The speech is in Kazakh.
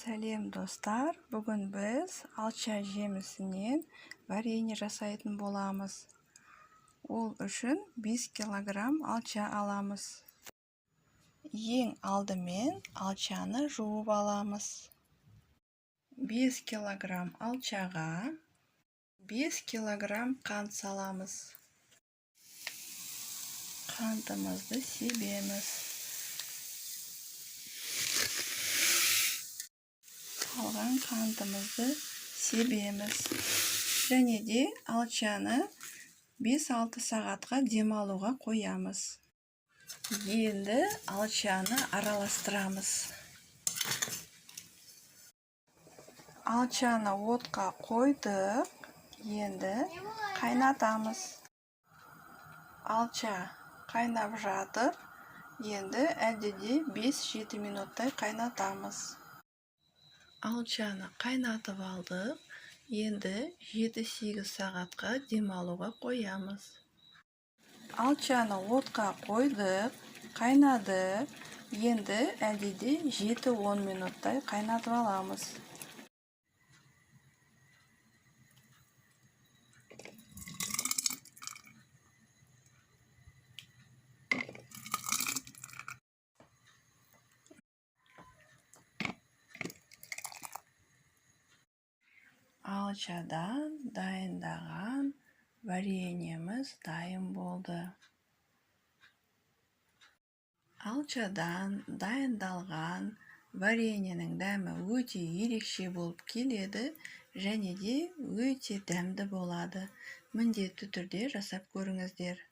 Сәлем достар, бүгін біз алча жемісінен варенье жасайтын боламыз. Ол үшін 5 килограмм алча аламыз. Ең алдымен алчаны жуып аламыз. 5 килограмм алчаға 5 килограмм қант саламыз. Қантымызды себеміз. Қалған қантымызды себеміз. Және де алчаны 5-6 сағатқа демалуға қоямыз. Енді алчаны араластырамыз. Алчаны отқа қойдық. Енді қайнатамыз. Алча қайнап жатыр. Енді әлдеде 5-7 минуттай қайнатамыз. Алчаны қайнатып алдық. Енді 7-8 сағатқа демалуға қоямыз. Алчаны отқа қойдық, қайнады. Енді әлдеде 7-10 минуттай қайнатып аламыз. Алчадан дайындаған вареньеміз дайын болды. Алчадан дайындалған вареньенің дәмі өте ерекше болып келеді, және де өте дәмді болады. Міндетті түрде жасап көріңіздер.